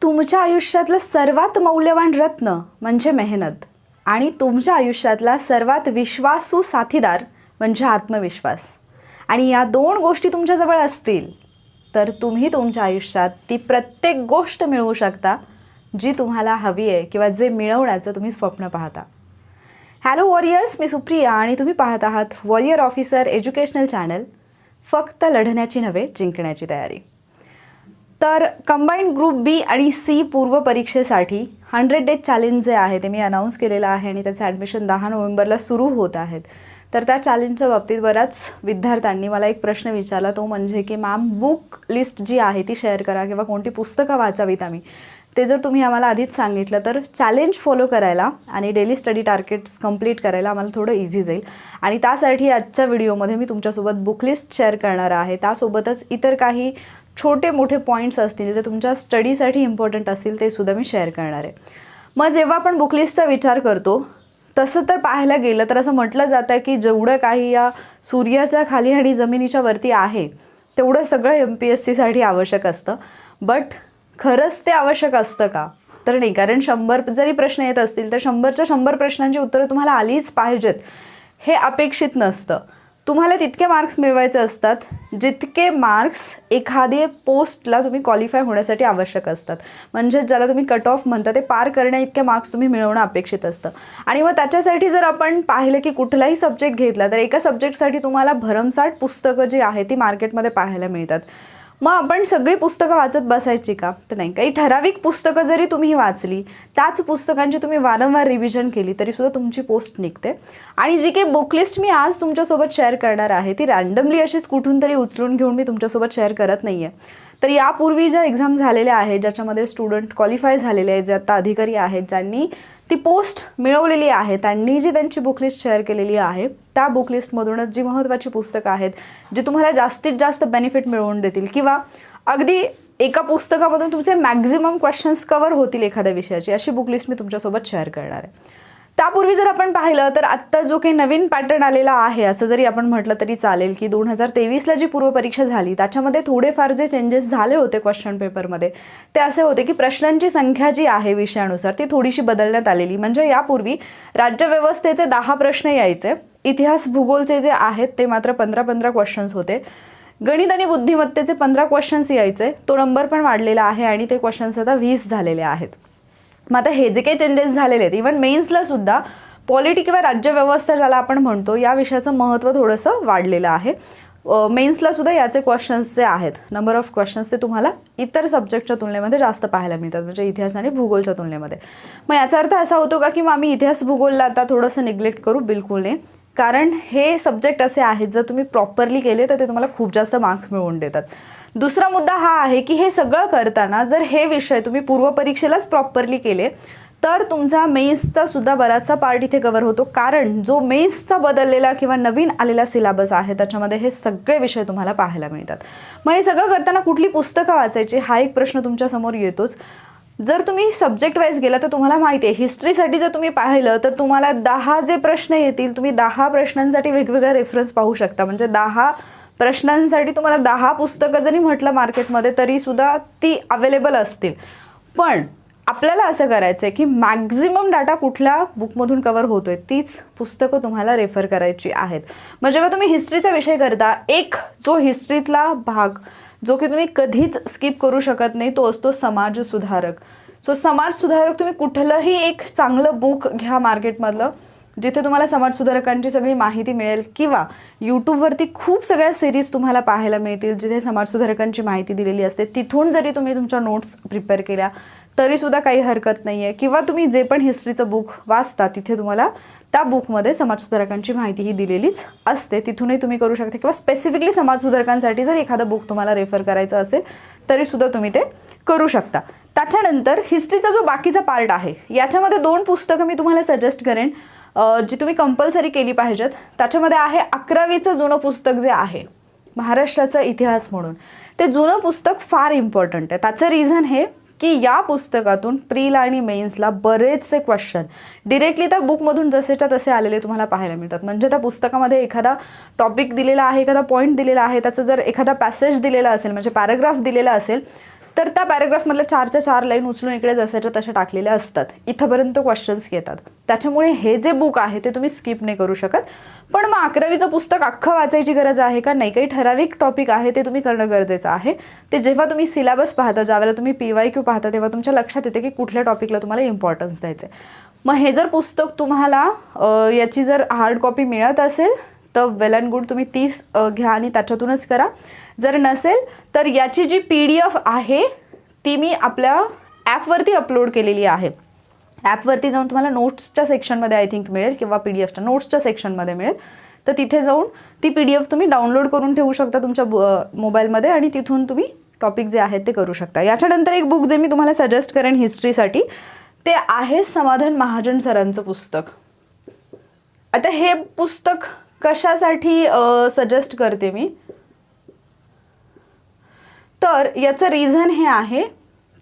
तुमच्या आयुष्यातलं सर्वात मौल्यवान रत्न म्हणजे मेहनत आणि तुमच्या आयुष्यातला सर्वात विश्वासू साथीदार म्हणजे आत्मविश्वास. आणि या दोन गोष्टी तुमच्याजवळ असतील तर तुम्ही तुमच्या आयुष्यात ती प्रत्येक गोष्ट मिळवू शकता जी तुम्हाला हवी आहे किंवा जे मिळवण्याचं तुम्ही स्वप्न पाहता. हॅलो वॉरियर्स, मी सुप्रिया आणि तुम्ही पाहत आहात वॉरियर ऑफिसर एज्युकेशनल चॅनल. फक्त लढण्याची नव्हे, जिंकण्याची तयारी. तर कंबाईंड ग्रुप बी आणि सी पूर्व परीक्षेसाठी 100 डेज चॅलेंज जे आहे ते मी अनाऊन्स केलेलं आहे आणि त्याचं ॲडमिशन 10 नोव्हेंबरला सुरू होत आहेत. तर त्या चॅलेंजच्या बाबतीत बऱ्याच विद्यार्थ्यांनी मला एक प्रश्न विचारला, तो म्हणजे की मॅम बुक लिस्ट जी आहे ती शेअर करा किंवा कोणती पुस्तकं वाचावीत आम्ही. ते जर तुम्ही आम्हाला आधीच सांगितलं तर चॅलेंज फॉलो करायला आणि डेली स्टडी टार्गेट्स कंप्लीट करायला आम्हाला थोडं इझी जाईल. आणि त्यासाठी आजच्या व्हिडिओमध्ये मी तुमच्यासोबत बुक लिस्ट शेअर करणार आहे. त्यासोबतच इतर काही छोटे मोठे पॉईंट्स असतील जे तुमच्या स्टडीसाठी इम्पॉर्टंट असतील ते सुद्धा मी शेअर करणार आहे. मग जेव्हा आपण बुक लिस्टचा विचार करतो तसं तर पाहायला गेलं तर असं म्हटलं जातं की जेवढं काही या सूर्याच्या खाली आणि जमिनीच्या वरती आहे तेवढं सगळं MPSCसाठी आवश्यक असतं. बट खरंच ते आवश्यक असतं का? तर नाही, कारण 100 जरी प्रश्न येत असतील तर 100च्या 100 प्रश्नांची उत्तरं तुम्हाला आलीच पाहिजेत हे अपेक्षित नसतं. तुम्हाला तितके मार्क्स मिळवायचे असतात जितके मार्क्स एखादी पोस्टला तुम्ही क्वालिफाय होण्यासाठी आवश्यक असतात. म्हणजे ज्याला तुम्ही कट ऑफ म्हणता ते पार करण्या इतके मार्क्स तुम्ही मिळवणं अपेक्षित असतं. आणि मग त्याच्यासाठी जर आपण पाहिलं की कुठलाही सब्जेक्ट घेतला तर एका सब्जेक्टसाठी तुम्हाला भरमसाठ पुस्तकं जी आहे ती मार्केटमध्ये पाहायला मिळतात. मग आपण सगळी पुस्तकं वाचत बसायची का? तर नाही. काही ठराविक पुस्तकं जरी तुम्ही वाचली, त्याच पुस्तकांची तुम्ही वारंवार रिव्हिजन केली तरीसुद्धा तुमची पोस्ट निघते. आणि जी काही बुकलिस्ट मी आज तुमच्यासोबत शेअर करणार आहे ती रँडमली अशीच कुठून तरी उचलून घेऊन मी तुमच्यासोबत शेअर करत नाही आहे. तर यापूर्वी ज्या एक्झाम झालेल्या आहेत, ज्याच्यामध्ये स्टुडंट क्वालिफाय झालेले आहेत, जे आता अधिकारी आहेत, ज्यांनी ती पोस्ट मिळवलेली आहे, त्यांनी जी त्यांची बुकलिस्ट शेअर केलेली आहे त्या बुकलिस्टमधूनच जी महत्त्वाची पुस्तकं आहेत जी तुम्हाला जास्तीत जास्त बेनिफिट मिळवून देतील किंवा अगदी एका पुस्तकामधून तुमचे मॅक्झिमम क्वेश्चन्स कवर होतील एखाद्या विषयाची, अशी बुकलिस्ट मी तुमच्यासोबत शेअर करणार आहे. त्यापूर्वी जर आपण पाहिलं तर आत्ता जो काही नवीन पॅटर्न आलेला आहे असं जरी आपण म्हटलं तरी चालेल की 2023ला जी पूर्वपरीक्षा झाली त्याच्यामध्ये थोडेफार जे चेंजेस झाले होते क्वेश्चन पेपरमध्ये ते असे होते की प्रश्नांची संख्या जी आहे विषयानुसार ती थोडीशी बदलण्यात आलेली. म्हणजे यापूर्वी राज्यव्यवस्थेचे 10 प्रश्न यायचे, इतिहास भूगोलचे जे आहेत ते मात्र 15 क्वेश्चन्स होते, गणित आणि बुद्धिमत्तेचे 15 क्वेश्चन्स यायचे. तो नंबर पण वाढलेला आहे आणि ते क्वेश्चन्स आता 20 झालेले आहेत. मग आता हे जे काही चेंजेस झालेले आहेत, इव्हन मेन्सला सुद्धा पॉलिटी किंवा राज्यव्यवस्था ज्याला आपण म्हणतो या विषयाचं महत्त्व थोडंसं वाढलेलं आहे. मेन्सला सुद्धा याचे क्वेश्चन्स जे आहेत, नंबर ऑफ क्वेश्चन्स, ते तुम्हाला इतर सब्जेक्टच्या तुलनेमध्ये जास्त पाहायला मिळतात, म्हणजे इतिहास आणि भूगोलच्या तुलनेमध्ये. मग याचा अर्थ असा होतो का की मग आम्ही इतिहास भूगोलला आता थोडंसं निग्लेक्ट करू? बिलकुल नाही. कारण हे सब्जेक्ट असे आहेत जर तुम्ही प्रॉपरली केले तर ते तुम्हाला खूप जास्त मार्क्स मिळवून देतात. दुसरा मुद्दा हा आहे की हे सगळं करताना जर हे विषय तुम्ही पूर्वपरीक्षेलाच प्रॉपरली केले तर तुमचा मेन्सचा सुद्धा बराचसा पार्ट इथे कव्हर होतो. कारण जो मेन्सचा बदललेला किंवा नवीन आलेला सिलेबस आहे त्याच्यामध्ये हे सगळे विषय तुम्हाला पाहायला मिळतात. मग हे सगळं करताना कुठली पुस्तकं वाचायची हा एक प्रश्न तुमच्यासमोर येतोच. जर तुम्ही सब्जेक्ट वाईज गेला तर तुम्हाला माहिती आहे हिस्ट्रीसाठी जर तुम्ही पाहिलं तर तुम्हाला 10 जे प्रश्न येतील तुम्ही 10 प्रश्नांसाठी वेगवेगळा रेफरन्स पाहू शकता. म्हणजे 10 प्रश्नांसाठी तुम्हाला 10 पुस्तकं जरी म्हटलं मार्केटमध्ये तरीसुद्धा ती अवेलेबल असतील. पण आपल्याला असं करायचं आहे की मॅक्झिमम डाटा कुठल्या बुकमधून कवर होतो आहे तीच पुस्तकं तुम्हाला रेफर करायची आहेत. मग जेव्हा तुम्ही हिस्ट्रीचा विषय करता, एक जो हिस्ट्रीतला भाग जो की तुम्ही कधीच स्किप करू शकत नाही तो असतो समाज सुधारक. सो समाज सुधारक तुम्ही कुठलंही एक चांगलं बुक घ्या मार्केटमधलं जिथे तुम्हाला समाज सुधारकांची सगळी माहिती मिळेल किंवा यूट्यूबवरती खूप सगळ्या सिरीज तुम्हाला पाहायला मिळतील जिथे समाज सुधारकांची माहिती दिलेली असते. तिथून जरी तुम्ही तुमच्या नोट्स प्रिपेअर केल्या तरीसुद्धा काही हरकत नाही आहे. किंवा तुम्ही जे पण हिस्ट्रीचं बुक वाचता तिथे तुम्हाला त्या बुकमध्ये समाजसुधारकांची माहिती ही दिलेलीच असते, तिथूनही तुम्ही करू शकता. किंवा स्पेसिफिकली समाजसुधारकांसाठी जर एखादं बुक तुम्हाला रेफर करायचं असेल तरीसुद्धा तुम्ही ते करू शकता. त्याच्यानंतर हिस्ट्रीचा जो बाकीचा पार्ट आहे याच्यामध्ये 2 पुस्तकं मी तुम्हाला सजेस्ट करेन जी तुम्ही कंपल्सरी केली पाहिजेत. त्याच्यामध्ये आहे 11वीचं जुनं पुस्तक जे आहे महाराष्ट्राचा इतिहास म्हणून. ते जुनं पुस्तक फार इम्पॉर्टंट आहे. त्याचं रिझन हे की या पुस्तकातून प्रीला आणि मेन्सला बरेचसे क्वेश्चन डिरेक्टली त्या बुकमधून जसेच्या तसे आलेले तुम्हाला पाहायला मिळतात. म्हणजे त्या पुस्तकामध्ये एखादा टॉपिक दिलेला आहे, एखादा पॉईंट दिलेला आहे, त्याचं जर एखादा पॅसेज दिलेला असेल म्हणजे पॅराग्राफ दिलेला असेल तर त्या पॅराग्राफमधल्या 4च्या 4 लाईन उचलून इकडे जशाच्या तशा टाकलेल्या असतात. इथंपर्यंत क्वेश्चन्स येतात. त्याच्यामुळे हे जे बुक आहे ते तुम्ही स्किप नाही करू शकत. पण मग 11वीचं पुस्तक अख्खं वाचायची गरज आहे का? नाही. काही ठराविक टॉपिक आहे ते तुम्ही करणं गरजेचं आहे. ते जेव्हा तुम्ही सिलेबस पाहता, ज्यावेळेला तुम्ही PYQ पाहता, तेव्हा तुमच्या लक्षात येते की कुठल्या टॉपिकला तुम्हाला इम्पॉर्टन्स द्यायचं आहे. मग हे जर पुस्तक तुम्हाला याची जर हार्ड कॉपी मिळत असेल तर वेल अँड गुड, तुम्ही 30 घ्या आणि त्याच्यातूनच करा. जर नसेल तर याची जी PDF आहे ती मी आपल्या ॲपवरती अपलोड केलेली आहे. ॲपवरती जाऊन तुम्हाला नोट्सच्या सेक्शनमध्ये आय थिंक मिळेल किंवा PDFच्या नोट्सच्या सेक्शनमध्ये मिळेल. तर तिथे जाऊन ती PDF तुम्ही डाउनलोड करून ठेवू शकता तुमच्या मोबाईलमध्ये आणि तिथून तुम्ही टॉपिक जे आहेत ते करू शकता. याच्यानंतर एक बुक जे मी तुम्हाला सजेस्ट करेन हिस्ट्रीसाठी ते आहे समाधान महाजन सरांचं पुस्तक. आता हे पुस्तक कशासाठी सजेस्ट करते मी, तर याचं रिझन हे आहे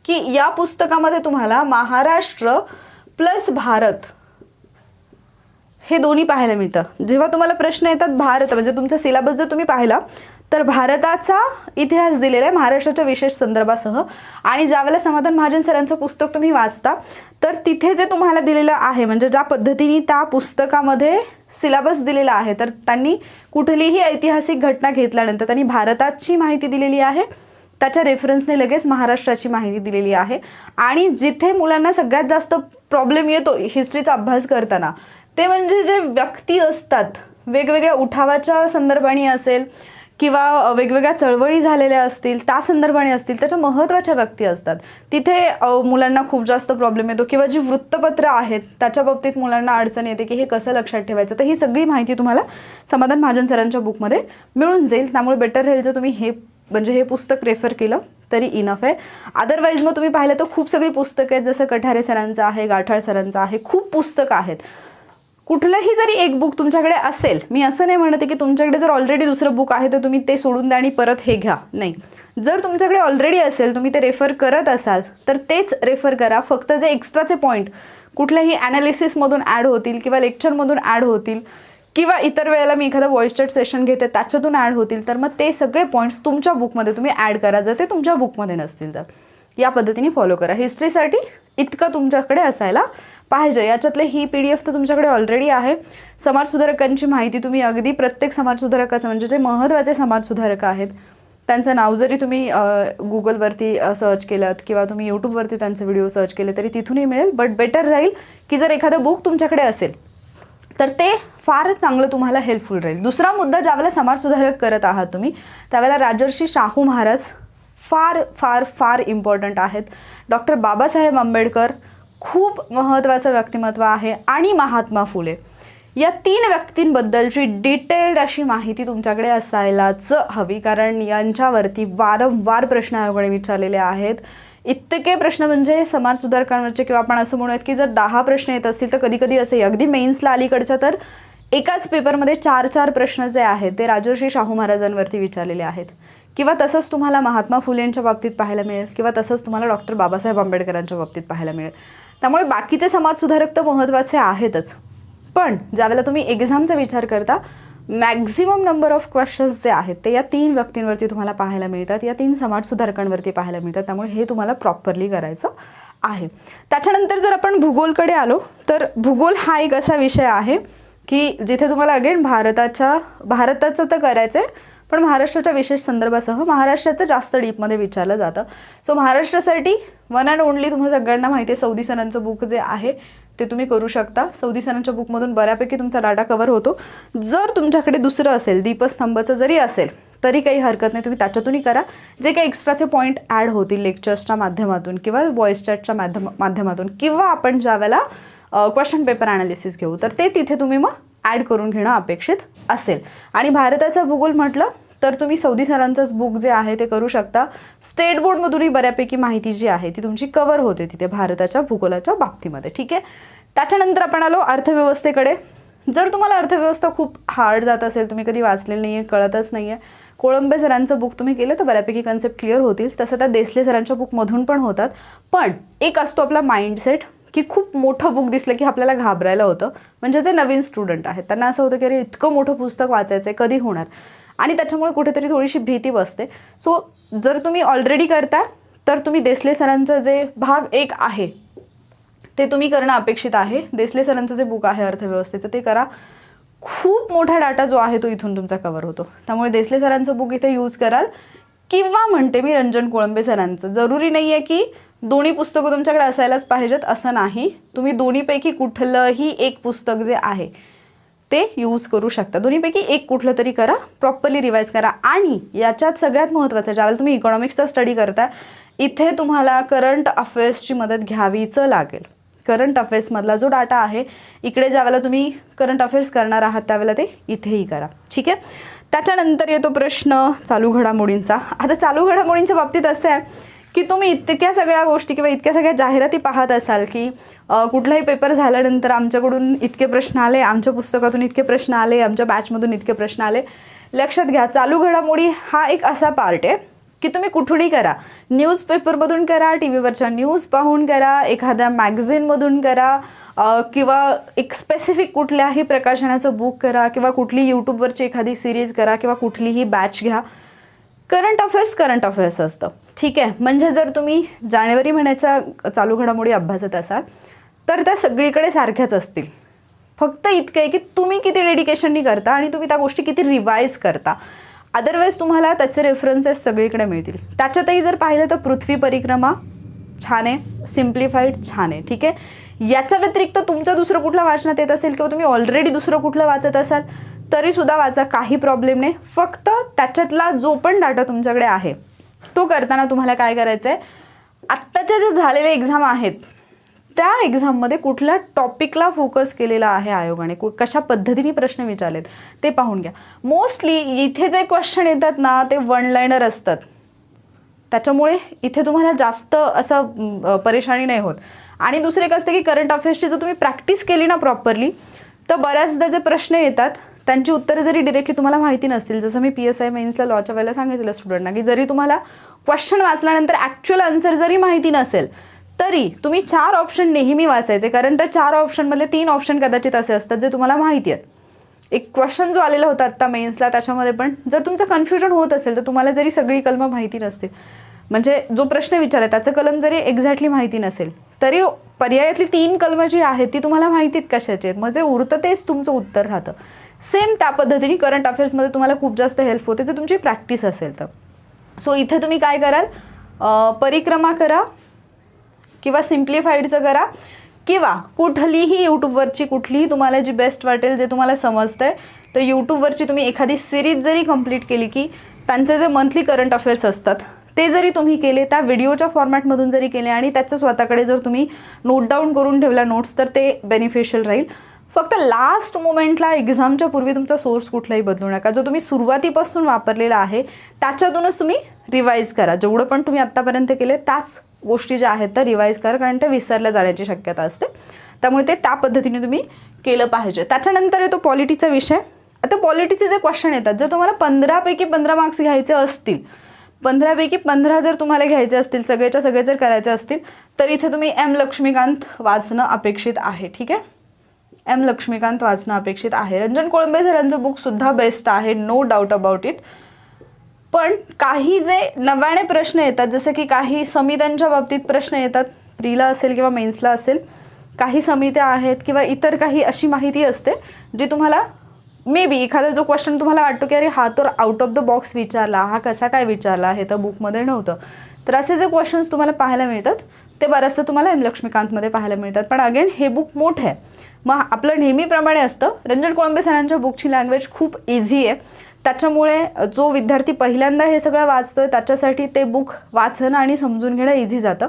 की या पुस्तकामध्ये तुम्हाला महाराष्ट्र प्लस भारत हे दोन्ही पाहायला मिळतं. जेव्हा तुम्हाला प्रश्न येतात भारत म्हणजे तुमचा सिलेबस जर तुम्ही पाहिला तर भारताचा इतिहास दिलेला आहे महाराष्ट्राच्या विशेष संदर्भासह. आणि ज्यावेळेला समाधान महाजन सरांचं पुस्तक तुम्ही वाचता तर तिथे जे तुम्हाला दिलेलं आहे म्हणजे ज्या पद्धतीने त्या पुस्तकामध्ये सिलेबस दिलेला आहे तर त्यांनी कुठलीही ऐतिहासिक घटना घेतल्यानंतर त्यांनी भारताची माहिती दिलेली आहे, त्याच्या रेफरन्सने लगेच महाराष्ट्राची माहिती दिलेली आहे. आणि जिथे मुलांना सगळ्यात जास्त प्रॉब्लेम येतो हिस्ट्रीचा अभ्यास करताना ते म्हणजे जे व्यक्ती असतात, वेगवेगळ्या उठावाच्या संदर्भाने असेल किंवा वेगवेगळ्या चळवळी झालेल्या असतील त्या संदर्भाने असतील, त्याच्या महत्त्वाच्या व्यक्ती असतात, तिथे मुलांना खूप जास्त प्रॉब्लेम येतो. किंवा जी वृत्तपत्र आहेत त्याच्या बाबतीत मुलांना अडचण येते की हे कसं लक्षात ठेवायचं. तर ही सगळी माहिती तुम्हाला समाधान महाजन सरांच्या बुकमध्ये मिळून जाईल. त्यामुळे बेटर राहील जर तुम्ही हे पुस्तक रेफर केलं तरी इनफ आहे. अदरवाईज मग तुम्ही पाहिलं तर खूप सगळी पुस्तकं आहेत, जसं कठारे सरांचं आहे, गाठाळ सरांचं आहे, खूप पुस्तकं आहेत. कुठलंही जरी एक बुक तुमच्याकडे असेल, मी असं नाही म्हणते की तुमच्याकडे जर ऑलरेडी दुसरं बुक आहे तर तुम्ही ते सोडून द्या आणि परत हे घ्या, नाही. जर तुमच्याकडे ऑलरेडी असेल, तुम्ही ते रेफर करत असाल तर तेच रेफर करा. फक्त जे एक्स्ट्राचे पॉईंट कुठल्याही ॲनालिसिसमधून ॲड होतील किंवा लेक्चरमधून ॲड होतील किंवा इतर वेळेला मी एखादा व्हॉइस चॅट सेशन घेते त्याच्यातून ॲड होतील तर मग ते सगळे पॉईंट्स तुमच्या बुकमध्ये तुम्ही ॲड करा जर ते तुमच्या बुकमध्ये नसतील तर. या पद्धतीने फॉलो करा. हिस्ट्रीसाठी इतकं तुमच्याकडे असायला पाहिजे. याच्यातले ही PDF तर तुमच्याकडे ऑलरेडी आहे. समाजसुधारकांची माहिती तुम्ही अगदी प्रत्येक समाजसुधारकाचं म्हणजे जे महत्त्वाचे समाजसुधारक आहेत त्यांचं नाव जरी तुम्ही गुगलवरती सर्च केलं किंवा तुम्ही यूट्यूबवरती त्यांचे व्हिडिओ सर्च केले तरी तिथूनही मिळेल. बट बेटर राहील की जर एखादं बुक तुमच्याकडे असेल तर ते फार चांगलं तुम्हाला हेल्पफुल राहील. दुसरा मुद्दा, ज्यावेळेला समाजसुधारक करत आहात तुम्ही त्यावेळेला राजर्षी शाहू महाराज फार फार फार इम्पॉर्टंट आहेत. डॉक्टर बाबासाहेब आंबेडकर खूप महत्त्वाचं व्यक्तिमत्व आहे आणि महात्मा फुले या 3 व्यक्तींबद्दलची डिटेल्ड अशी माहिती तुमच्याकडे असायलाच हवी. कारण यांच्यावरती वारंवार प्रश्न आयोगाने विचारलेले आहेत. इतके प्रश्न म्हणजे समाजसुधारकांवरचे किंवा आपण असं म्हणूयात की जर 10 प्रश्न येत असतील तर कधी कधी असे अगदी मेन्सला अलीकडच्या तर एकाच पेपरमध्ये 4-4 प्रश्न जे आहेत ते राजर्षी शाहू महाराजांवरती विचारलेले आहेत. किंवा तसंच तुम्हाला महात्मा फुलेंच्या बाबतीत पाहायला मिळेल किंवा तसंच तुम्हाला डॉक्टर बाबासाहेब आंबेडकरांच्या बाबतीत पाहायला मिळेल. त्यामुळे बाकीचे समाजसुधारक तर महत्त्वाचे आहेतच, पण ज्यावेळेला तुम्ही एक्झामचा विचार करता मॅक्झिमम नंबर ऑफ क्वेश्चन्स जे आहेत ते या 3 व्यक्तींवरती तुम्हाला पाहायला मिळतात, या 3 समाजसुधारकांवरती पाहायला मिळतात. त्यामुळे हे तुम्हाला प्रॉपरली करायचं आहे. त्याच्यानंतर जर आपण भूगोलकडे आलो तर भूगोल हा एक असा विषय आहे की जिथे तुम्हाला अगेन भारताचं तर करायचं आहे पण महाराष्ट्राच्या विशेष संदर्भासह महाराष्ट्राचं जास्त डीपमध्ये विचारलं जातं. सो महाराष्ट्रासाठी वन अँड ओनली तुम्हाला सगळ्यांना माहिती आहे सौदी सरांचं बुक जे आहे ते तुम्ही करू शकता. सौदी सरांच्या बुकमधून बऱ्यापैकी तुमचा डाटा कव्हर होतो. जर तुमच्याकडे दुसरं असेल, दीपस्तंभचं जरी असेल तरी काही हरकत नाही, तुम्ही त्याच्यातूनही करा. जे काही एक्स्ट्राचे पॉईंट ॲड होतील लेक्चर्सच्या माध्यमातून किंवा व्हॉइस चॅटच्या माध्यमातून किंवा आपण ज्यावेळेला क्वेश्चन पेपर ॲनालिसिस घेऊ तर ते तिथे तुम्ही मग ॲड करून घेणं अपेक्षित असेल. आणि भारताचा भूगोल म्हटलं तर तुम्ही सौदी सरांचंच बुक जे आहे ते करू शकता. स्टेट बोर्डमधूनही बऱ्यापैकी माहिती जी आहे ती तुमची कव्हर होते तिथे भारताच्या भूगोलाच्या बाबतीमध्ये. ठीक आहे. त्याच्यानंतर आपण आलो अर्थव्यवस्थेकडे. जर तुम्हाला अर्थव्यवस्था खूप हार्ड जात असेल, तुम्ही कधी वाचलेलं नाही आहे, कळतच नाही आहे, कोळंबे सरांचं बुक तुम्ही केलं तर बऱ्यापैकी कन्सेप्ट क्लिअर होतील. तसं त्या देसले सरांच्या बुकमधून पण होतात. पण एक असतो आपला माइंडसेट की खूप मोठं बुक दिसलं की आपल्याला घाबरायला होतं. म्हणजे जे नवीन स्टुडंट आहेत त्यांना असं होतं की अरे इतकं मोठं पुस्तक वाचायचं आहे, कधी होणार, आणि त्याच्यामुळे कुठेतरी थोडीशी भीती बसते. सो जर तुम्ही ऑलरेडी करता तर तुम्ही देसले सरांचं जे भाग 1 आहे ते तुम्ही करणं अपेक्षित आहे. देसले सरांचं जे बुक आहे अर्थव्यवस्थेचं ते करा. खूप मोठा डाटा जो आहे तो इथून तुमचा कव्हर होतो. त्यामुळे देसले सरांचं बुक इथे यूज कराल. किंवा म्हणते मी रंजन कोळंबे सरांचं. जरुरी नाही आहे की दोन्ही पुस्तकं तुमच्याकडे असायलाच पाहिजेत असं नाही. तुम्ही दोन्हीपैकी कुठलंही एक पुस्तक जे आहे ते यूज करू शकता. दोन्हीपैकी एक कुठलं तरी करा, प्रॉपरली रिवाईज करा. आणि याच्यात सगळ्यात महत्त्वाचं, ज्यावेळेला तुम्ही इकॉनॉमिक्सचा स्टडी करता इथे तुम्हाला करंट अफेअर्सची मदत घ्यावीच लागेल. करंट अफेअर्समधला जो डाटा आहे इकडे ज्यावेळेला तुम्ही करंट अफेअर्स करणार आहात त्यावेळेला ते इथेही करा. ठीक आहे. त्याच्यानंतर येतो प्रश्न चालू घडामोडींचा. आता चालू घडामोडींच्या बाबतीत असं आहे की तुम्ही इतक्या सगळ्या गोष्टी किंवा इतक्या सगळ्या जाहिराती पाहत असाल की कुठलाही पेपर झाल्यानंतर आमच्याकडून इतके प्रश्न आले, आमच्या पुस्तकातून इतके प्रश्न आले, आमच्या बॅचमधून इतके प्रश्न आले. लक्षात घ्या, चालू घडामोडी हा एक असा पार्ट आहे की तुम्ही कुठूनही करा. न्यूजपेपरमधून करा, टी व्हीवरच्या न्यूज पाहून करा, एखाद्या मॅगझिनमधून करा, किंवा एक स्पेसिफिक कुठल्याही प्रकाशनाचं बुक करा, किंवा कुठली यूट्यूबवरची एखादी सिरीज करा, किंवा कुठलीही बॅच घ्या. करंट अफेअर्स असतं. ठीक आहे. म्हणजे जर तुम्ही जानेवारी महिन्याच्या चालू घडामोडी अभ्यासत असाल तर त्या सगळीकडे सारख्याच असतील. फक्त इतकं आहे की तुम्ही किती डेडिकेशननी करता आणि तुम्ही त्या गोष्टी किती रिवाईज करता. अदरवाईज तुम्हाला त्याचे रेफरन्सेस सगळीकडे मिळतील. त्याच्यातही जर पाहिलं तर पृथ्वी परिक्रमा छान आहे, सिम्प्लिफाईड छान आहे. ठीक आहे. याच्या व्यतिरिक्त तुमचं दुसरं कुठलं वाचनात येत असेल किंवा तुम्ही ऑलरेडी दुसरं कुठलं वाचत असाल तरीसुद्धा वाचा, काही प्रॉब्लेम नाही. फक्त त्याच्यातला जो पण डाटा तुमच्याकडे आहे तो करताना तुम्हाला काय करायचं आहे, आत्ताच्या जे झालेले एक्झाम आहेत त्या एक्झाममध्ये कुठल्या टॉपिकला फोकस केलेला आहे आयोगाने, कशा पद्धतीने प्रश्न विचारलेत ते पाहून घ्या. मोस्टली इथे जे क्वेश्चन येतात ना ते वन लाईनर असतात. त्याच्यामुळे इथे तुम्हाला जास्त असं परेशानी नाही होत. आणि दुसरे एक असते की करंट अफेअर्सची जर तुम्ही प्रॅक्टिस केली ना प्रॉपरली तर बऱ्याचदा जे प्रश्न येतात त्यांची उत्तरं जरी डिरेक्टली तुम्हाला माहिती नसतील, जसं मी PSI मेन्सला लॉच्या वेळेला सांगितलं स्टुडंटना की जरी तुम्हाला क्वेश्चन वाचल्यानंतर ॲक्च्युअल आन्सर जरी माहिती नसेल तरी तुम्ही 4 ऑप्शन नेहमी वाचायचे. कारण त्या 4 ऑप्शनमधले 3 ऑप्शन कदाचित असे असतात जे तुम्हाला माहिती आहेत. एक क्वेश्चन जो आलेला होता आत्ता मेन्सला त्याच्यामध्ये पण जर तुमचं कन्फ्युजन होत असेल तर तुम्हाला जरी सगळी कलमं माहिती नसतील, म्हणजे जो प्रश्न विचारला त्याचं कलम जरी एक्झॅक्टली माहिती नसेल तरी पर्यायातली 3 कलमं जी आहेत ती तुम्हाला माहिती आहेत कशाची आहेत, म्हणजे उरतं तेच तुमचं उत्तर राहतं. सेम त्या पद्धतीने करंट अफेअर्समध्ये तुम्हाला खूप जास्त हेल्प होते जर तुमची प्रॅक्टिस असेल तर. सो इथे तुम्ही काय कराल, परिक्रमा करा किंवा सिम्प्लिफाईडचं करा, किंवा कुठलीही यूट्यूबवरची कुठलीही तुम्हाला जी बेस्ट वाटेल जे तुम्हाला समजतंय तर यूट्यूबवरची तुम्ही एखादी सिरीज जरी कंप्लीट केली की त्यांचे जे मंथली करंट अफेअर्स असतात ते जरी तुम्ही केले, त्या व्हिडिओच्या फॉर्मॅटमधून जरी केले आणि त्याचं स्वतःकडे जर तुम्ही नोट डाऊन करून ठेवला नोट्स तर ते बेनिफिशियल राहील. फक्त लास्ट मोमेंटला एक्झामच्या पूर्वी तुमचा सोर्स कुठलाही बदलू नका. जो तुम्ही सुरुवातीपासून वापरलेला आहे त्याच्यातूनच तुम्ही रिवाईज करा. जेवढं पण तुम्ही आत्तापर्यंत केले त्याच गोष्टी ज्या आहेत त्या रिवाईज करा, कारण त्या विसरल्या जाण्याची शक्यता असते. त्यामुळे ते त्या पद्धतीने तुम्ही केलं पाहिजे. त्याच्यानंतर येतो पॉलिटीचा विषय. आता पॉलिटीचे जे क्वेश्चन येतात जर तुम्हाला 15 पैकी 15 मार्क्स घ्यायचे असतील, 15 पैकी 15 जर तुम्हाला घ्यायचे असतील, सगळेच्या सगळे जर करायचे असतील तर इथे तुम्ही M. लक्ष्मीकांत वाचणं अपेक्षित आहे. ठीक आहे. M. लक्ष्मीकांत वाचणं अपेक्षित आहे. रंजन कोळंबे सरांचं बुकसुद्धा बेस्ट आहे, नो डाऊट अबाउट इट. पण काही जे नव्याने प्रश्न येतात, जसे की काही समित्यांच्या बाबतीत प्रश्न येतात, प्रीला असेल किंवा मेन्सला असेल, काही समित्या आहेत किंवा इतर काही अशी माहिती असते जी तुम्हाला मे बी एखादा जो क्वेश्चन तुम्हाला वाटतो की अरे हा तर आउट ऑफ द बॉक्स विचारला, हा कसा काय विचारला, हे तर बुकमध्ये नव्हतं. तर असे जे क्वेश्चन्स तुम्हाला पाहायला मिळतात ते बरंचसं तुम्हाला M. लक्ष्मीकांतमध्ये पाहायला मिळतात. पण अगेन हे बुक मोठं आहे. मग आपलं नेहमीप्रमाणे असतं, रंजन कोळंबे सरांच्या बुकची लँग्वेज खूप इझी आहे. त्याच्यामुळे जो विद्यार्थी पहिल्यांदा हे सगळं वाचतोय त्याच्यासाठी ते बुक वाचणं आणि समजून घेणं इझी जातं.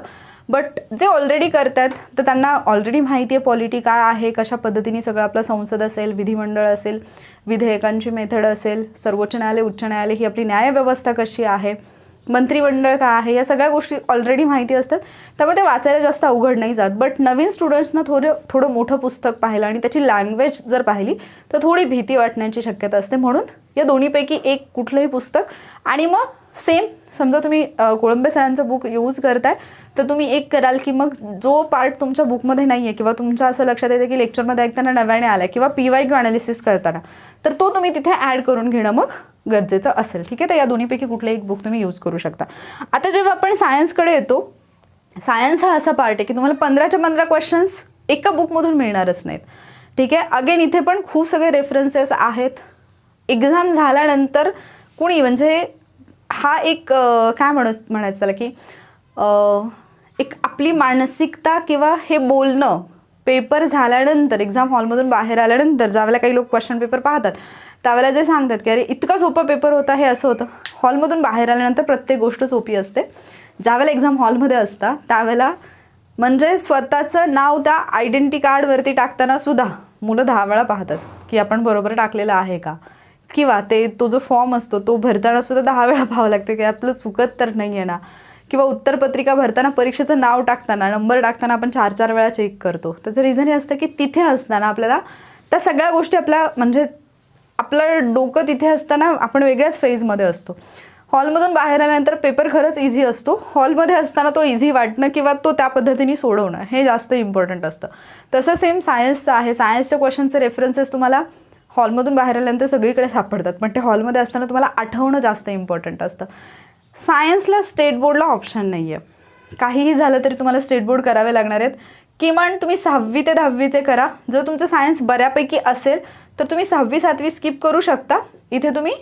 बट जे ऑलरेडी करतात तर त्यांना ऑलरेडी माहिती आहे पॉलिटी काय आहे, कशा पद्धतीने सगळं आपलं संसद असेल, विधिमंडळ असेल, विधेयकांची मेथड असेल, सर्वोच्च न्यायालय, उच्च न्यायालय, ही आपली न्यायव्यवस्था कशी आहे, मंत्रिमंडळ काय आहे, या सगळ्या गोष्टी ऑलरेडी माहिती असतात. त्यामुळे ते वाचायला जास्त अवघड नाही जात. बट नवीन स्टुडंट्सना थोडं मोठं पुस्तक पाहिलं आणि त्याची लँग्वेज जर पाहिली तर थोडी भीती वाटण्याची शक्यता असते. म्हणून या दोन्हीपैकी एक कुठलंही पुस्तक, आणि मग सेम समजा तुम्ही कोळंबे सरांचं बुक यूज करताय तर तुम्ही एक कराल की मग जो पार्ट तुमच्या बुकमध्ये नाही आहे किंवा तुमच्या असं लक्षात येतं की लेक्चरमध्ये ऐकताना नव्याने आला किंवा PYQ ॲनालिसिस करताना तर तो तुम्ही तिथे ॲड करून घेणं मग गरजेचं असेल. ठीक आहे, तर या दोन्हीपैकी कुठलं एक बुक तुम्ही यूज करू शकता. आता जेव्हा आपण सायन्सकडे येतो, सायन्स हा असा पार्ट आहे की तुम्हाला 15च्या 15 क्वेश्चन्स एका बुकमधून मिळणारच नाहीत. ठीक आहे, अगेन इथे पण खूप सगळे रेफरन्सेस आहेत. एक्झाम झाल्यानंतर कुणी म्हणजे हा एक काय म्हणायचं त्याला की एक आपली मानसिकता किंवा हे बोलणं पेपर झाल्यानंतर, एक्झाम हॉलमधून बाहेर आल्यानंतर ज्यावेळेला काही लोक क्वेश्चन पेपर पाहतात त्यावेळेला जे सांगतात की अरे इतका सोपा पेपर होता, हे असं होतं. हॉलमधून बाहेर आल्यानंतर प्रत्येक गोष्ट सोपी असते. ज्यावेळेला एक्झाम हॉलमध्ये असता त्यावेळेला म्हणजे स्वतःचं नाव त्या आयडेंटिटी कार्डवरती टाकताना सुद्धा मुलं 10 वेळा पाहतात की आपण बरोबर टाकलेलं आहे का, किंवा तो जो फॉर्म असतो तो भरताना सुद्धा 10 वेळा पाहावं लागतं की आपलं चुकत तर नाही आहे ना, किंवा उत्तरपत्रिका भरताना परीक्षेचं नाव टाकताना, नंबर टाकताना आपण 4-4 वेळा चेक करतो. त्याचं रिझन हे असतं की तिथे असताना आपल्याला त्या सगळ्या गोष्टी म्हणजे आपलं डोकं तिथे असताना आपण वेगळ्याच फेजमध्ये असतो. हॉलमधून बाहेर आल्यानंतर पेपर खरंच इझी असतो. हॉलमध्ये असताना तो इझी वाटणं किंवा तो त्या पद्धतीने सोडवणं हे जास्त इम्पॉर्टंट असतं. तसं सेम सायन्सचं आहे. सायन्सच्या क्वेश्चनचे रेफरन्सेस तुम्हाला हॉलमधून बाहेर आल्यानंतर सगळीकडे सापडतात, पण ते हॉलमध्ये असताना तुम्हाला आठवणं जास्त इम्पॉर्टंट असतं. सायन्सला स्टेट बोर्डला ऑप्शन नाही आहे. काहीही झालं तरी तुम्हाला स्टेट बोर्ड करावे लागणार आहेत. किमान तुम्ही 6वी ते 10वीचे करा. जर तुमचं सायन्स बऱ्यापैकी असेल तर तुम्ही 6वी 7वी स्किप करू शकता. इथे तुम्ही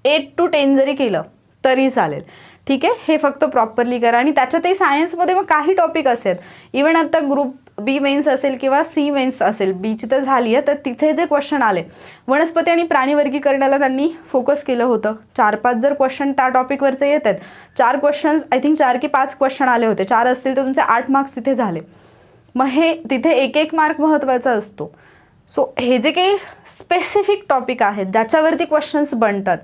8 to 10 जरी केलं तरी चालेल. ठीक आहे, हे फक्त प्रॉपरली करा. आणि त्याच्यातही सायन्समध्ये मग काही टॉपिक असेल, इव्हन आता ग्रुप बी मेन्स असेल किंवा सी मेन्स असेल, बीची तर झाली आहे, तर तिथे जे क्वेश्चन आले वनस्पती आणि प्राणी वर्गीकरणाला त्यांनी फोकस केलं होतं. 4-5 जर क्वेश्चन त्या टॉपिकवरचे येत आहेत, 4 क्वेश्चन्स आय थिंक 4 की 5 क्वेश्चन आले होते, 4 असतील तर तुमचे 8 मार्क्स तिथे झाले. मग हे तिथे एक मार्क महत्त्वाचा असतो. सो हे जे काही स्पेसिफिक टॉपिक आहेत ज्याच्यावरती क्वेश्चन्स बनतात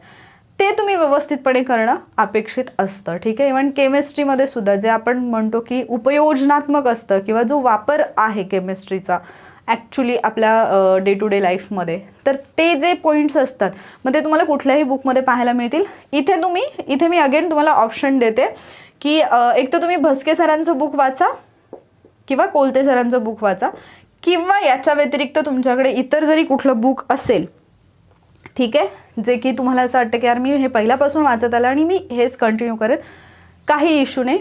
ते तुम्ही व्यवस्थितपणे करणं अपेक्षित असतं. ठीक आहे, इव्हन केमिस्ट्रीमध्ये सुद्धा जे आपण म्हणतो की उपयोजनात्मक असतं किंवा जो वापर आहे केमिस्ट्रीचा ॲक्च्युली आपल्या डे टू डे लाईफमध्ये, तर ते जे पॉईंट्स असतात मग ते तुम्हाला कुठल्याही बुकमध्ये पाहायला मिळतील. इथे मी अगेन तुम्हाला ऑप्शन देते की एक तर तुम्ही भस्के सरांचं बुक वाचा किंवा कोलते सरांचं बुक वाचा, किंवा याच्या व्यतिरिक्त तुमच्याकडे इतर जरी कुठलं बुक असेल, ठीक आहे, जे की तुम्हाला असं वाटतं की यार मी हे पहिल्यापासून वाचत आलं आणि मी हेच कंटिन्यू करेन, काही इश्यू नाही.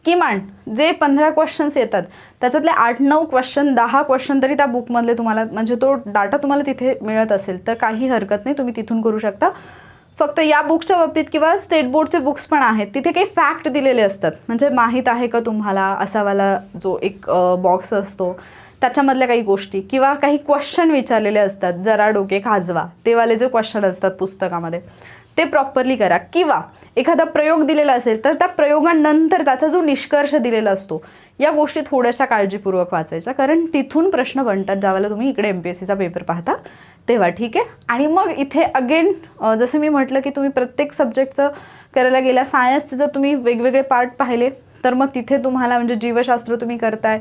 किमान जे 15 क्वेश्चन्स येतात त्याच्यातले 8-9 क्वेश्चन 10 क्वेश्चन तरी त्या बुकमधले तुम्हाला म्हणजे तो डाटा तुम्हाला तिथे मिळत असेल तर काही हरकत नाही, तुम्ही तिथून करू शकता. फक्त या बुक्सच्या बाबतीत किंवा स्टेट बोर्डचे बुक्स पण आहेत तिथे काही फॅक्ट दिलेले असतात. म्हणजे माहीत आहे का तुम्हाला असावाला जो एक बॉक्स असतो त्याच्यामधल्या काही गोष्टी किंवा काही क्वेश्चन विचारलेले असतात, जरा डोके खाजवा, तेवाले जे क्वेश्चन असतात पुस्तकामध्ये ते प्रॉपरली करा. किंवा एखादा प्रयोग दिलेला असेल तर त्या प्रयोगानंतर त्याचा जो निष्कर्ष दिलेला असतो या गोष्टी थोड्याशा काळजीपूर्वक वाचायच्या, कारण तिथून प्रश्न बनतात ज्यावेळेला तुम्ही इकडे MPSCचा पेपर पाहता तेव्हा. ठीक आहे, आणि मग इथे अगेन जसं मी म्हटलं की तुम्ही प्रत्येक सब्जेक्टचं करायला गेला. सायन्सचे जर तुम्ही वेगवेगळे पार्ट पाहिले तर मग तिथे तुम्हाला म्हणजे जीवशास्त्र तुम्ही करताय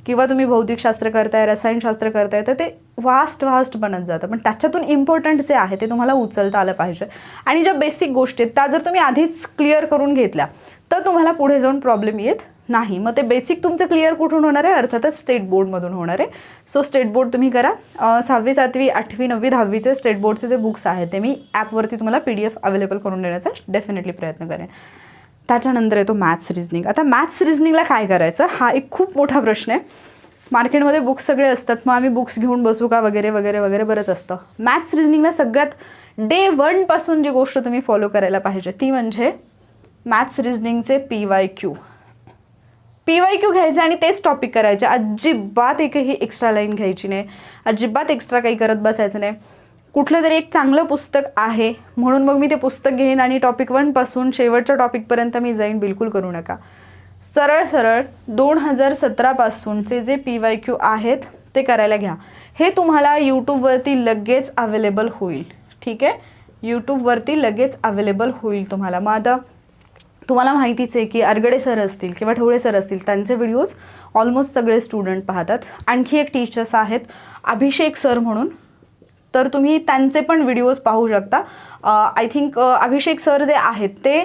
किंवा तुम्ही भौतिकशास्त्र करताय, रसायनशास्त्र करताय, तर ते व्हास्ट बनत जातं. पण त्याच्यातून इम्पॉर्टंट जे आहे ते तुम्हाला उचलता आलं पाहिजे. आणि ज्या बेसिक गोष्टी आहेत त्या जर तुम्ही आधीच क्लिअर करून घेतल्या तर तुम्हाला पुढे जाऊन प्रॉब्लेम येत नाही. मग ते बेसिक तुमचं क्लिअर कुठून होणार आहे? अर्थातच स्टेट बोर्डमधून होणार आहे. सो स्टेट बोर्ड तुम्ही करा. 6वी 7वी 8वी 9वी 10वीचे स्टेट बोर्डचे जे बुक्स आहेत ते मी ॲपवरती तुम्हाला PDF अवेलेबल करून देण्याचा डेफिनेटली प्रयत्न करेन. त्याच्यानंतर येतो मॅथ्स रिजनिंग. आता मॅथ्स रिजनिंगला काय करायचं हा एक खूप मोठा प्रश्न आहे. मार्केटमध्ये बुक्स सगळे असतात, मग आम्ही बुक्स घेऊन बसू का वगैरे वगैरे वगैरे बरंच असतं. मॅथ्स रिजनिंगला सगळ्यात डे 1 पासून जी गोष्ट तुम्ही फॉलो करायला पाहिजे ती म्हणजे मॅथ्स रिजनिंगचे PYQ घ्यायचे आणि तेच टॉपिक करायचे. अजिबात एकही एक्स्ट्रा लाईन घ्यायची नाही, अजिबात एक्स्ट्रा काही करत बसायचं नाही. कुठलं तरी एक चांगलं पुस्तक आहे म्हणून मग मी ते पुस्तक घेईन आणि टॉपिक 1 पासून शेवटच्या टॉपिकपर्यंत मी जाईन, बिलकुल करू नका. सरळ 2017 पासूनचे जे PYQ आहेत ते करायला घ्या. हे तुम्हाला यूट्यूबवरती लगेच अवेलेबल होईल. ठीक आहे, यूट्यूबवरती लगेच अवेलेबल होईल तुम्हाला. मग आता तुम्हाला माहितीच आहे की अरगडे सर असतील किंवा ठवळे सर असतील त्यांचे व्हिडिओज ऑलमोस्ट सगळे स्टुडंट पाहतात. आणखी एक टीचर्स आहेत अभिषेक सर म्हणून, तर तुम्ही त्यांचे पण व्हिडिओज पाहू शकता. आय थिंक अभिषेक सर जे आहेत ते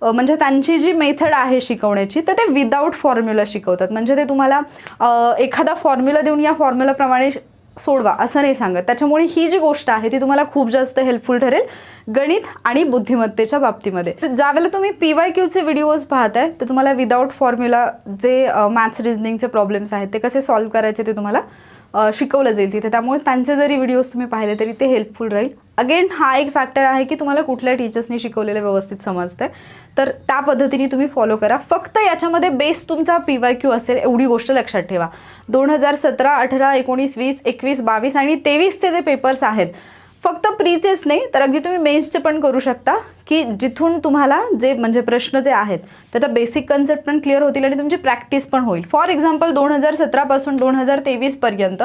म्हणजे त्यांची जी मेथड आहे शिकवण्याची तर ते विदाऊट फॉर्म्युला शिकवतात. म्हणजे ते तुम्हाला एखादा फॉर्म्युला देऊन या फॉर्म्युलाप्रमाणे सोडवा असं नाही सांगत. त्याच्यामुळे ही जी गोष्ट आहे ती तुम्हाला खूप जास्त हेल्पफुल ठरेल गणित आणि बुद्धिमत्तेच्या बाबतीमध्ये. तर ज्यावेळेला तुम्ही PYQचे व्हिडिओज पाहताय तर तुम्हाला विदाऊट फॉर्म्युला जे मॅथ्स रिझनिंगचे प्रॉब्लेम्स आहेत ते कसे सॉल्व्ह करायचे ते तुम्हाला शिकवलं जाईल तिथे. त्यामुळे त्यांचे जरी व्हिडिओज तुम्ही पाहिले तरी ते हेल्पफुल राहील. अगेन हा एक फॅक्टर आहे की तुम्हाला कुठल्या टीचर्सनी शिकवलेलं व्यवस्थित समजतंय, तर त्या पद्धतीने तुम्ही फॉलो करा. फक्त याच्यामध्ये बेस तुमचा PYQ असेल एवढी गोष्ट लक्षात ठेवा. 2017, 18, 19, 20, 21, 22 आणि 23चे जे पेपर्स आहेत फक्त प्रीचेच नाही तर अगदी तुम्ही मेन्सचे पण करू शकता, की जिथून तुम्हाला जे म्हणजे प्रश्न जे आहेत त्याचा बेसिक कन्सेप्ट पण क्लिअर होतील आणि तुमची प्रॅक्टिस पण होईल. फॉर एक्झाम्पल 2017 पासून 2023 पर्यंत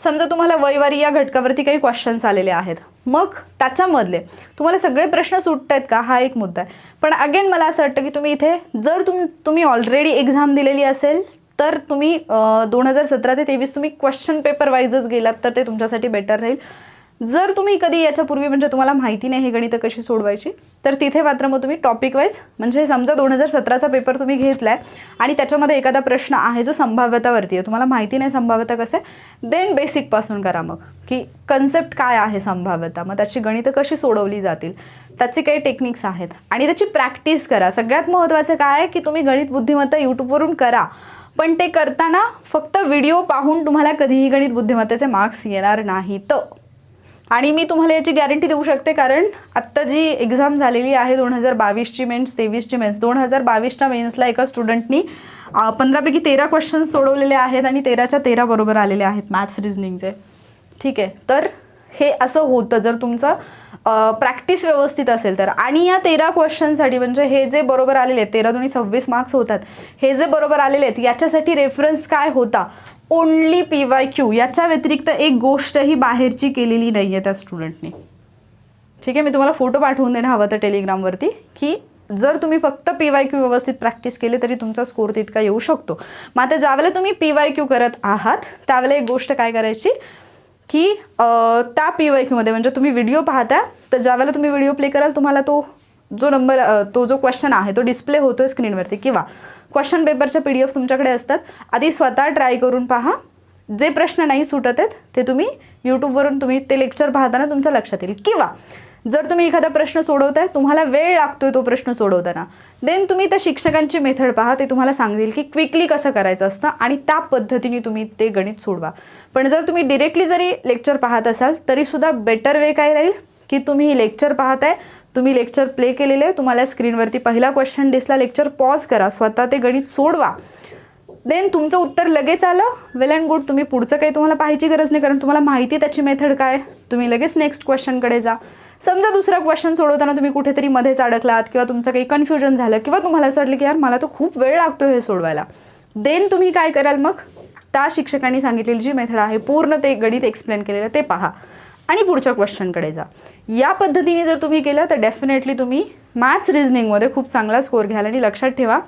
समजा तुम्हाला वयवारी या घटकावरती काही क्वेश्चन्स आलेले आहेत, मग त्याच्यामधले तुम्हाला सगळे प्रश्न सुटत आहेत का हा एक मुद्दा आहे. पण अगेन मला असं वाटतं की तुम्ही इथे जर तुम्ही ऑलरेडी एक्झाम दिलेली असेल तर तुम्ही 2017 ते 23 तुम्ही क्वेश्चन पेपर वाईजच गेलात तर ते तुमच्यासाठी बेटर राहील. जर तुम्ही कधी याच्यापूर्वी म्हणजे तुम्हाला माहिती नाही हे गणितं कशी सोडवायची तर तिथे मात्र मग तुम्ही टॉपिक वाईज म्हणजे समजा 2017चा पेपर तुम्ही घेतलाय आणि त्याच्यामध्ये एखादा प्रश्न आहे जो संभाव्यतावरती आहे, तुम्हाला माहिती नाही संभाव्यता कसं आहे, देन बेसिकपासून करा मग की कन्सेप्ट काय आहे संभाव्यता, मग त्याची गणितं कशी सोडवली जातील, त्याचे काही टेक्निक्स आहेत आणि त्याची प्रॅक्टिस करा. सगळ्यात महत्त्वाचं काय आहे की तुम्ही गणित बुद्धिमत्ता यूट्यूबवरून करा, पण ते करताना फक्त व्हिडिओ पाहून तुम्हाला कधीही गणित बुद्धिमत्तेचे मार्क्स येणार नाहीत. आणि मी तुम्हाला याची गॅरंटी देऊ शकते कारण आत्ता जी एक्झाम झालेली आहे 2022ची मेन्स 23ची मेन्स, 2022च्या मेन्सला एका स्टुडंटनी 15पैकी 13 क्वेश्चन्स सोडवलेले आहेत आणि 13च्या 13 बरोबर आलेले आहेत मॅथ्स रिझनिंगचे. ठीक आहे, तर हे असं होतं जर तुमचं प्रॅक्टिस व्यवस्थित असेल तर. आणि या 13 क्वेश्चनसाठी म्हणजे हे जे बरोबर आलेले आहेत 13 दुनी 26 मार्क्स होतात, हे जे बरोबर आलेले आहेत याच्यासाठी रेफरन्स काय होता, ओनली PYQ. याच्या व्यतिरिक्त एक गोष्टही बाहेरची केलेली नाही आहे त्या स्टुडंटनी. ठीक आहे, मी तुम्हाला फोटो पाठवून देणं हवं तर टेलिग्रामवरती की जर तुम्ही फक्त PYQ व्यवस्थित प्रॅक्टिस केली तरी तुमचा स्कोर तितका येऊ शकतो. मग आता ज्यावेळेला तुम्ही PYQ करत आहात त्यावेळेला एक गोष्ट काय करायची की त्या PYQमध्ये म्हणजे तुम्ही व्हिडिओ पाहता तर ज्यावेळेला तुम्ही व्हिडिओ प्ले कराल तुम्हाला तो जो क्वेश्चन आहे तो डिस्प्ले होतोय स्क्रीनवरती किंवा क्वेश्चन पेपरच्या PDF तुमच्याकडे असतात. आधी स्वतः ट्राय करून पहा, जे प्रश्न नाही सुटत आहेत ते तुम्ही यूट्यूबवरून तुम्ही ते लेक्चर पाहताना तुमच्या लक्षात येईल. किंवा जर तुम्ही एखादा प्रश्न सोडवताय, तुम्हाला वेळ लागतोय तो प्रश्न सोडवताना, देन तुम्ही त्या शिक्षकांची मेथड पहा, ते तुम्हाला सांगतील की क्विकली कसं करायचं असतं आणि त्या पद्धतीने तुम्ही ते गणित सोडवा. पण जर तुम्ही डिरेक्टली जरी लेक्चर पाहत असाल तरीसुद्धा बेटर वे काय राहील की तुम्ही लेक्चर पाहताय, तुम्ही लेक्चर प्ले केलेले, तुम्हाला स्क्रीनवरती पहिला क्वेश्चन दिसला, लेक्चर पॉज करा, स्वतः ते गणित सोडवा, देन तुमचं उत्तर लगेच आलं, वेल अँड गुड. तुम्ही पुढचं काही तुम्हाला पाहायची गरज नाही कारण तुम्हाला माहिती त्याची मेथड काय, तुम्ही लगेच नेक्स्ट क्वेश्चनकडे जा. समजा दुसरा क्वेश्चन सोडवताना तुम्ही कुठेतरी मध्येच अडकलात किंवा तुमचं काही कन्फ्युजन झालं किंवा तुम्हाला असं वाटलं की यार मला तो खूप वेळ लागतो हे सोडवायला, देन तुम्ही काय कराल, मग त्या शिक्षकांनी सांगितलेली जी मेथड आहे पूर्ण ते गणित एक्सप्लेन केलेलं ते पहा आणि पुढच्या क्वेश्चनकडे जा. या पद्धतीने जर तुम्ही केलं तर डेफिनेटली तुम्ही मॅथ्स रिझनिंगमध्ये खूप चांगला स्कोर घ्याल. आणि लक्षात ठेवा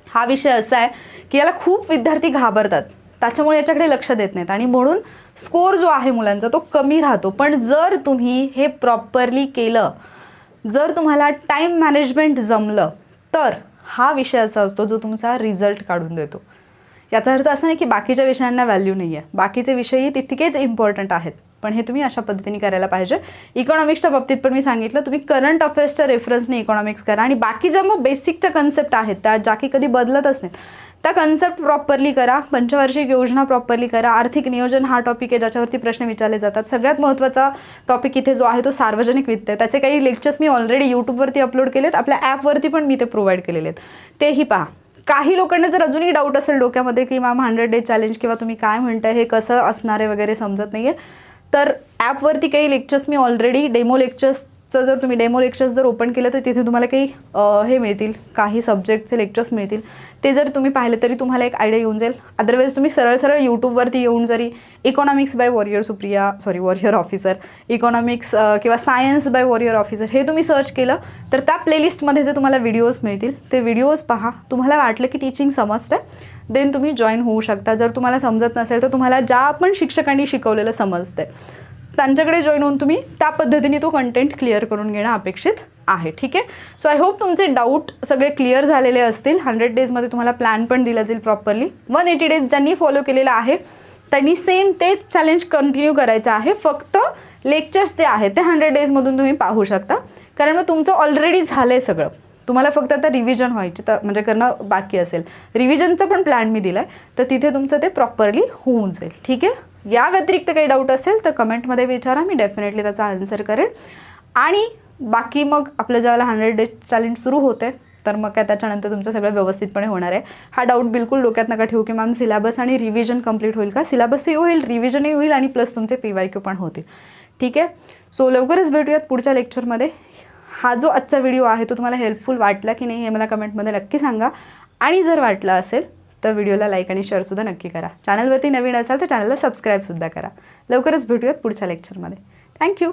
हा विषय असा आहे की याला खूप विद्यार्थी घाबरतात, त्याच्यामुळे याच्याकडे लक्ष देत नाहीत आणि म्हणून स्कोर जो आहे मुलांचा तो कमी राहतो. पण जर तुम्ही हे प्रॉपरली केलं, जर तुम्हाला टाईम मॅनेजमेंट जमलं तर हा विषय असा असतो जो तुमचा रिझल्ट काढून देतो. याचा अर्थ असा नाही की बाकीच्या विषयांना व्हॅल्यू नाही आहे, बाकीचे विषयही तितकेच इम्पॉर्टंट आहेत, पण हे तुम्ही अशा पद्धतीने करायला पाहिजे. इकॉनॉमिक्सच्या बाबतीत पण मी सांगितलं तुम्ही करंट अफेअर्सच्या रेफरन्सने इकॉनॉमिक्स करा आणि बाकी ज्या मग बेसिकच्या कन्सेप्ट आहेत त्या ज्या की कधी बदलतच नाहीत त्या कन्सेप्ट प्रॉपरली करा, पंचवार्षिक योजना प्रॉपरली करा. आर्थिक नियोजन हा टॉपिक आहे ज्याच्यावरती प्रश्न विचारले जातात. सगळ्यात महत्त्वाचा टॉपिक इथे जो आहे तो सार्वजनिक वित्त आहे. त्याचे काही लेक्चर्स मी ऑलरेडी यूट्यूबवरती अपलोड केलेत, आपल्या ॲपवरती पण मी ते प्रोव्हाइड केलेले आहेत, तेही पहा. काही लोकांना जर अजूनही डाऊट असेल डोक्यामध्ये की मॅम 100 डे चॅलेंज किंवा तुम्ही काय म्हणताय हे कसं असणार आहे वगैरे समजत नाही आहे, तर ॲपवरती काही लेक्चर्स मी ऑलरेडी डेमो लेक्चर्सचं जर तुम्ही डेमो लेक्चर्स जर ओपन केलं तर तिथे तुम्हाला काही हे मिळतील, काही सब्जेक्टचे लेक्चर्स मिळतील. ते जर तुम्ही पाहिले तरी तुम्हाला एक आयडिया येऊन जाईल. अदरवाईज तुम्ही सरळ यूट्यूबवरती येऊन जरी economics by warrior officer, economics किंवा सायन्स बाय वॉरियर ऑफिसर हे तुम्ही सर्च केलं तर त्या प्लेलिस्टमध्ये जे तुम्हाला व्हिडिओज मिळतील ते व्हिडिओज पहा. तुम्हाला वाटलं की टीचिंग समजतं देन तुम्ही जॉईन होऊ शकता. जर तुम्हाला समजत नसेल तर तुम्हाला ज्या पण शिक्षकांनी शिकवलेलं समजतंय त्यांच्याकडे जॉईन होऊन तुम्ही त्या पद्धतीने तो कंटेंट क्लिअर करून घेणं अपेक्षित आहे. ठीक आहे, सो आय होप तुमचे डाऊट सगळे क्लिअर झालेले असतील. 100 डेजमध्ये तुम्हाला प्लॅन पण दिला जाईल प्रॉपरली. 180 डेज ज्यांनी फॉलो केलेला आहे त्यांनी सेम तेच चॅलेंज कंटिन्यू करायचं आहे. फक्त लेक्चर्स जे आहेत ते 100 डेजमधून तुम्ही पाहू शकता, कारण मग तुमचं ऑलरेडी झालं आहे सगळं. तुम्हाला फक्त आता रिव्हिजन व्हायची तर म्हणजे करणं बाकी असेल. रिव्हिजनचा पण प्लॅन मी दिला आहे, तर तिथे तुमचं ते प्रॉपरली होऊन जाईल. ठीक आहे. या व्यतिरिक्त काही डाऊट असेल तर कमेंटमध्ये विचारा, मी डेफिनेटली त्याचा आन्सर करेन. आणि बाकी मग आपलं ज्यावेळेला 100 डेज चॅलेंज सुरू होते तर मग काय त्याच्यानंतर तुमचं सगळं व्यवस्थितपणे होणार आहे. हा डाऊट बिलकुल डोक्यात नका ठेवू की मॅम सिलेबस आणि रिव्हिजन कंप्लीट होईल का. सिलेबसही होईल, रिव्हिजनही होईल आणि प्लस तुमचे PYQ पण होतील. ठीक आहे. सो लवकरच भेटूयात पुढच्या लेक्चरमध्ये. हा जो आजचा व्हिडिओ आहे तो तुम्हाला हेल्पफुल वाटला की नाही हे मला कमेंटमध्ये नक्की सांगा. आणि जर वाटला असेल तर व्हिडिओला लाईक आणि शेअरसुद्धा नक्की करा. चॅनलवरती नवीन असाल तर चॅनलला सबस्क्राईबसुद्धा करा. लवकरच भेटूयात पुढच्या लेक्चरमध्ये. थँक्यू.